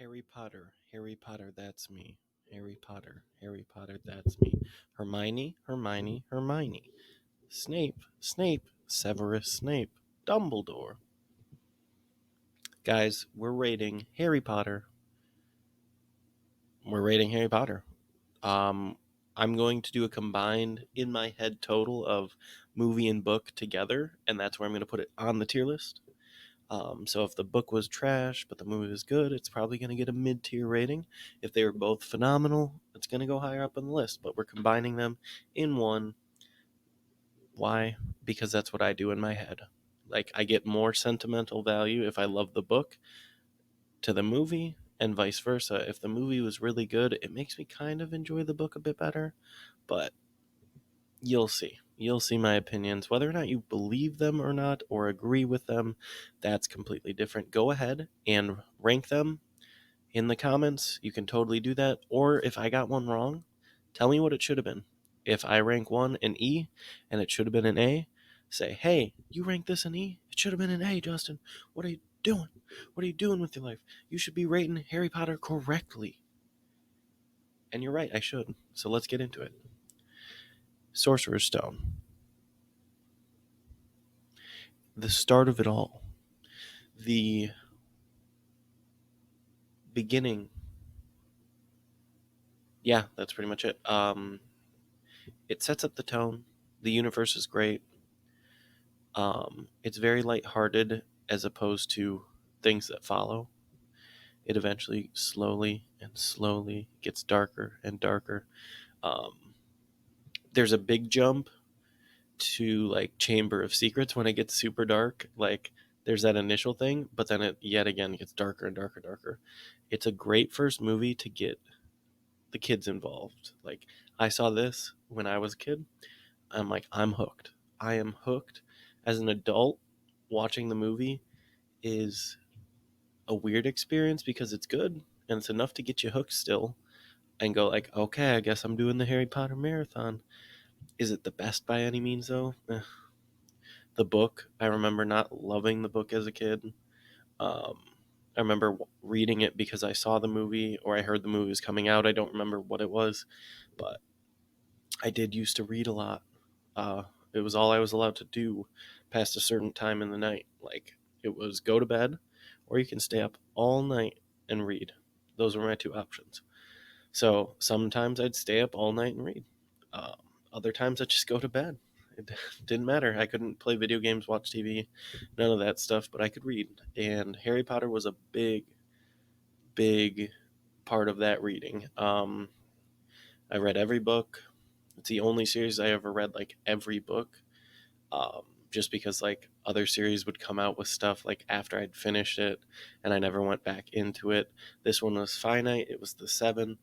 Harry Potter, Harry Potter, that's me. Harry Potter, Harry Potter, that's me. Hermione, Hermione, Hermione. Snape, Snape, Severus Snape. Dumbledore. Guys, we're rating Harry Potter. We're rating Harry Potter. Um, I'm going to do a combined in my head total of movie and book together, and that's where I'm going to put it on the tier list. So if the book was trash, but the movie was good, it's probably going to get a mid-tier rating. If they were both phenomenal, it's going to go higher up on the list. But we're combining them in one. Why? Because that's what I do in my head. Like, I get more sentimental value if I love the book to the movie, and vice versa. If the movie was really good, it makes me kind of enjoy the book a bit better. But you'll see. You'll see my opinions. Whether or not you believe them or not, or agree with them, that's completely different. Go ahead and rank them in the comments. You can totally do that. Or if I got one wrong, tell me what it should have been. If I rank one an E and it should have been an A, say, hey, you ranked this an E? It should have been an A, Justin. What are you doing? What are you doing with your life? You should be rating Harry Potter correctly. And you're right, I should. So let's get into it. Sorcerer's Stone. The start of it all. The beginning. Yeah, that's pretty much it. It sets up the tone. The universe is great. It's very lighthearted as opposed to things that follow. It eventually slowly and slowly gets darker and darker. Um, there's a big jump to like Chamber of Secrets when it gets super dark. Like there's that initial thing, but then it yet again gets darker and darker and darker. It's a great first movie to get the kids involved. Like I saw this when I was a kid. I'm like, I'm hooked. I am hooked. As an adult, watching the movie is a weird experience because it's good and it's enough to get you hooked still and go like, okay, I guess I'm doing the Harry Potter marathon. Is it the best by any means though? The book, I remember not loving the book as a kid. Um, I remember reading it because I saw the movie or I heard the movie was coming out. I don't remember what it was, but I did used to read a lot. Uh, it was all I was allowed to do past a certain time in the night. Like it was go to bed, or you can stay up all night and read. Those were my two options. So sometimes I'd stay up all night and read. Um, Other times I'd just go to bed. It didn't matter. I couldn't play video games, watch TV, none of that stuff, but I could read. And Harry Potter was a big, big part of that reading. I read every book. It's the only series I ever read like every book. Just because like other series would come out with stuff like after I'd finished it, and I never went back into it. This one was finite. It was the seven.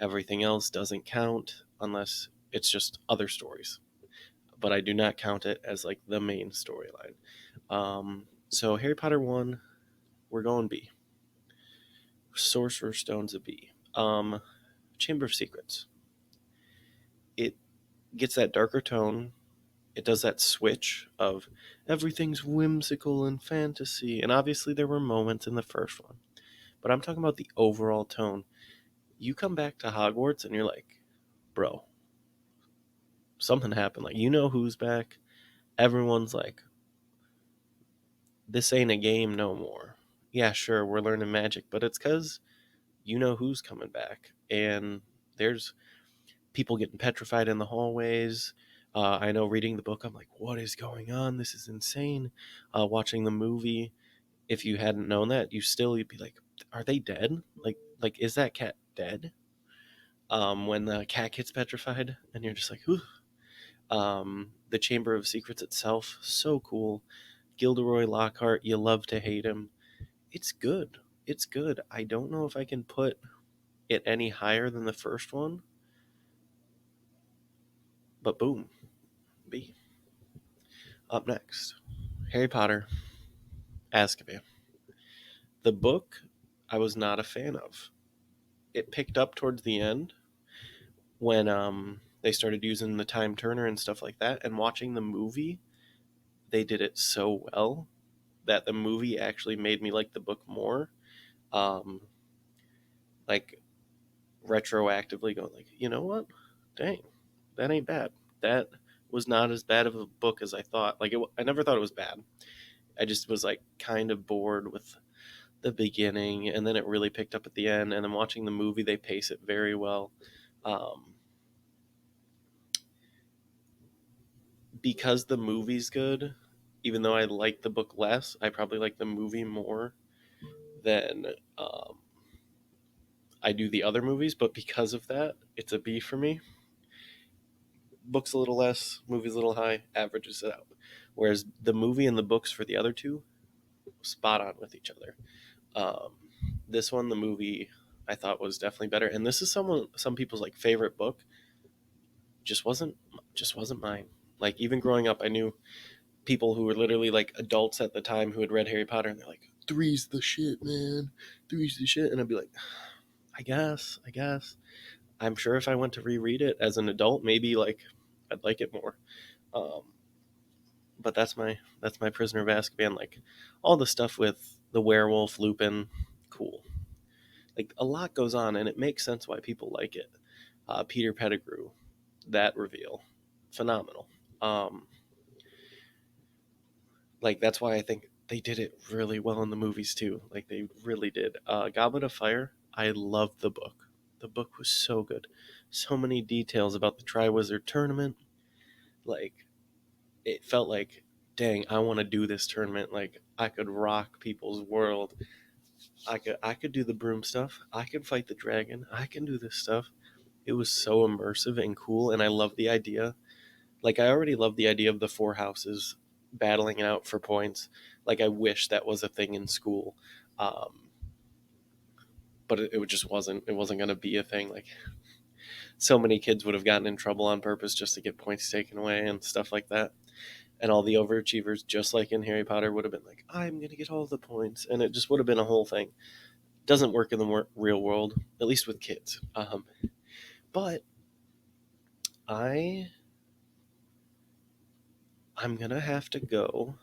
Everything else doesn't count unless it's just other stories. But I do not count it as like the main storyline. So Harry Potter 1, we're going B. Sorcerer's Stone's a B. Chamber of Secrets. It gets that darker tone. It does that switch of everything's whimsical and fantasy. And obviously, there were moments in the first one. But I'm talking about the overall tone. You come back to Hogwarts and you're like, bro, something happened. Like, you know who's back. Everyone's like, this ain't a game no more. Yeah, sure, we're learning magic, but it's because you know who's coming back. And there's people getting petrified in the hallways. I know reading the book, I'm like, what is going on? This is insane. Watching the movie, if you hadn't known that, you'd be like, are they dead? Like is that cat dead? When the cat gets petrified, and you're just like, ooh. The Chamber of Secrets itself, so cool. Gilderoy Lockhart, you love to hate him. It's good. It's good. I don't know if I can put it any higher than the first one, but boom, B. Up next, Harry Potter, Azkaban. The book, I was not a fan of. It picked up towards the end when they started using the time turner and stuff like that. And watching the movie, they did it so well that the movie actually made me like the book more. Um, like retroactively going like, you know what? Dang, that ain't bad. That was not as bad of a book as I thought. Like I never thought it was bad. I just was like kind of bored with the beginning, and then it really picked up at the end. And then watching the movie, they pace it very well. Um, because the movie's good, even though I like the book less, I probably like the movie more than I do the other movies. But because of that, it's a B for me. Book's a little less, movie's a little high, averages it out. Whereas the movie and the books for the other two, spot on with each other. Um, this one, the movie, I thought was definitely better, and this is some people's like favorite book. Just wasn't just wasn't mine. Like even growing up, I knew people who were literally like adults at the time who had read Harry Potter, and they're like, "Three's the shit, man. Three's the shit," and I'd be like, I guess. I'm sure if I went to reread it as an adult, maybe like I'd like it more. Um, but that's my Prisoner of Azkaban. Like all the stuff with the werewolf, Lupin, cool. Like a lot goes on, and it makes sense why people like it. Peter Pettigrew, that reveal, phenomenal. Um, like that's why I think they did it really well in the movies too. Like they really did. Goblet of Fire, I loved the book. The book was so good. So many details about the Triwizard tournament. Like it felt like, dang, I want to do this tournament. Like I could rock people's world. I could do the broom stuff. I could fight the dragon. I can do this stuff. It was so immersive and cool, and I love the idea. Like I already love the idea of the four houses battling it out for points. Like I wish that was a thing in school, um, but it just wasn't. It wasn't going to be a thing. Like so many kids would have gotten in trouble on purpose just to get points taken away and stuff like that. And all the overachievers, just like in Harry Potter, would have been like, "I'm going to get all the points," and it just would have been a whole thing. Doesn't work in the real world, at least with kids. But I I'm gonna have to go.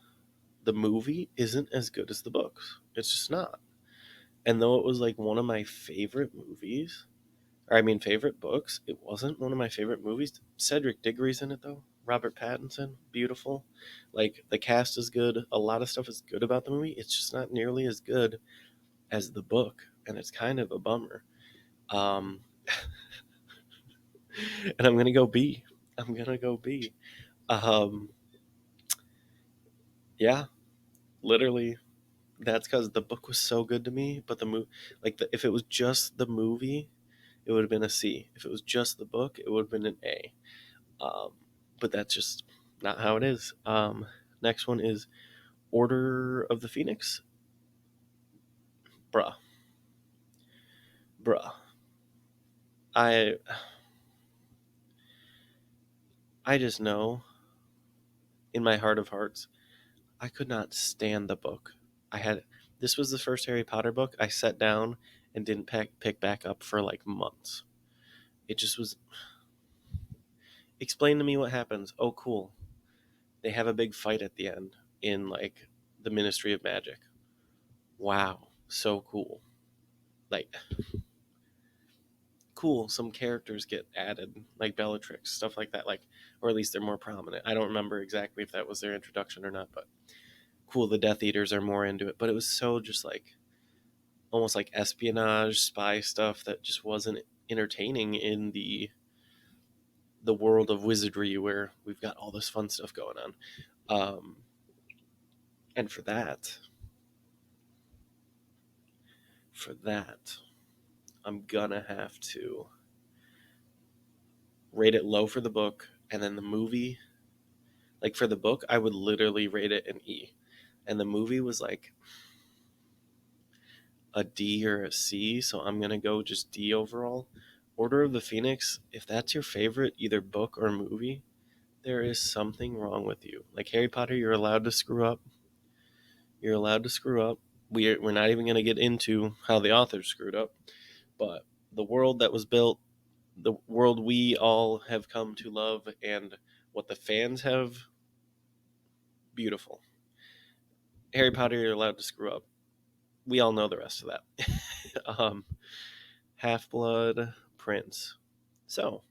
The movie isn't as good as the books. It's just not. And though it was like one of my favorite movies, or I mean favorite books, it wasn't one of my favorite movies. Cedric Diggory's in it though. Robert Pattinson, beautiful. Like the cast is good. A lot of stuff is good about the movie. It's just not nearly as good as the book, and it's kind of a bummer. Um, and I'm gonna go B. I'm gonna go B. Um, yeah, literally that's because the book was so good to me, but the movie, like if it was just the movie, it would have been a C. If it was just the book, it would have been an A. Um, but that's just not how it is. Next one is Order of the Phoenix. Bruh, bruh. I I just know in my heart of hearts, I could not stand the book. I had this was the first Harry Potter book I sat down and didn't pick back up for like months. It just was. Explain to me what happens. Oh, cool. They have a big fight at the end in like the Ministry of Magic. Wow, so cool. Like cool, some characters get added like Bellatrix, stuff like that, like or at least they're more prominent. I don't remember exactly if that was their introduction or not, but cool, the Death Eaters are more into it, but it was so just like almost like espionage spy stuff that just wasn't entertaining in the world of wizardry where we've got all this fun stuff going on. And for that I'm gonna have to rate it low for the book, and then the movie, like for the book, I would literally rate it an E, and the movie was like a D or a C, so I'm gonna go just D overall. Order of the Phoenix, if that's your favorite, either book or movie, there is something wrong with you. Like Harry Potter, you're allowed to screw up. You're allowed to screw up. We're not even gonna get into how the authors screwed up, but the world that was built, the world we all have come to love, and what the fans have, beautiful. Harry Potter, you're allowed to screw up. We all know the rest of that. um, Half-Blood Prince. So,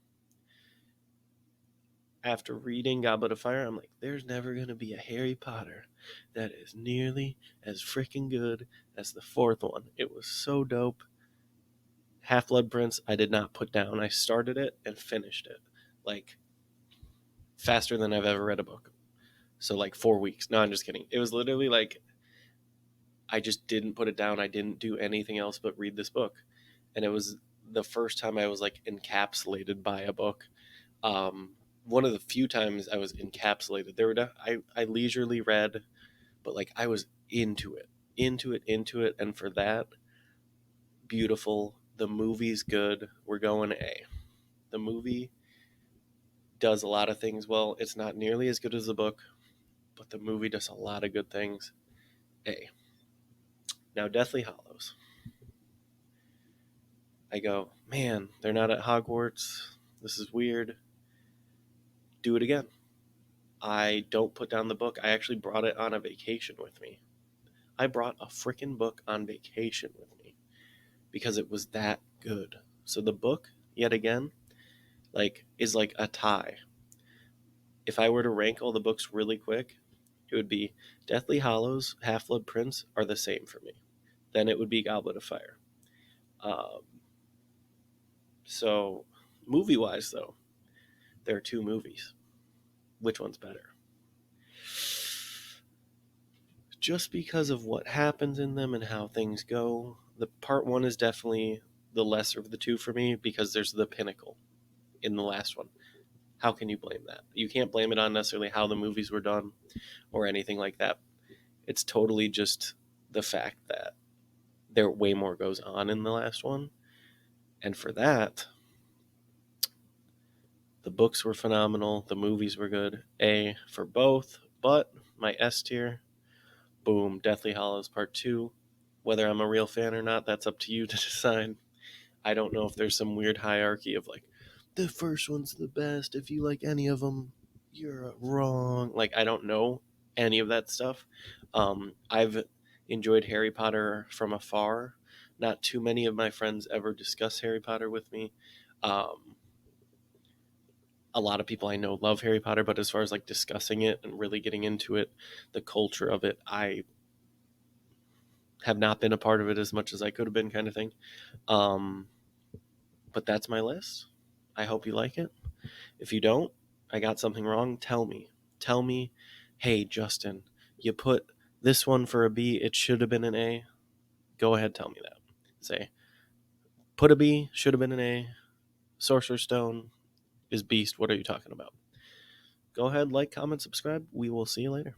after reading Goblet of Fire, I'm like, there's never going to be a Harry Potter that is nearly as freaking good as the fourth one. It was so dope. Half-Blood Prince, I did not put down. I started it and finished it, like, faster than I've ever read a book. So, like, 4 weeks. No, I'm just kidding. It was literally like, I just didn't put it down. I didn't do anything else but read this book. And it was the first time I was, like, encapsulated by a book. One of the few times I was encapsulated. I leisurely read, but like I was into it, and for that, beautiful. The movie's good. We're going A. The movie does a lot of things well. It's not nearly as good as the book, but the movie does a lot of good things. A. Now, Deathly Hallows. I go, man, they're not at Hogwarts. This is weird. Do it again. I don't put down the book. I actually brought it on a vacation with me. I brought a freaking book on vacation with me because it was that good. So the book, yet again, like is like a tie. If I were to rank all the books really quick, it would be Deathly Hallows, Half-Blood Prince are the same for me. Then it would be Goblet of Fire. So movie-wise, though, there are two movies. Which one's better? Just because of what happens in them and how things go, the part one is definitely the lesser of the two for me because there's the pinnacle in the last one. How can you blame that? You can't blame it on necessarily how the movies were done or anything like that. It's totally just the fact that there way more goes on in the last one. And for that, the books were phenomenal. The movies were good. A for both. But my S tier, boom, Deathly Hallows Part 2. Whether I'm a real fan or not, that's up to you to decide. I don't know if there's some weird hierarchy of like, the first one's the best. If you like any of them, you're wrong. Like, I don't know any of that stuff. I've enjoyed Harry Potter from afar. Not too many of my friends ever discuss Harry Potter with me. A lot of people I know love Harry Potter, but as far as like discussing it and really getting into it, the culture of it, I have not been a part of it as much as I could have been, kind of thing. But that's my list. I hope you like it. If you don't, I got something wrong, tell me. Tell me, hey, Justin, you put this one for a B, it should have been an A. Go ahead, tell me that. Say, put a B, should have been an A. Sorcerer's Stone is beast. What are you talking about? Go ahead, like, comment, subscribe. We will see you later.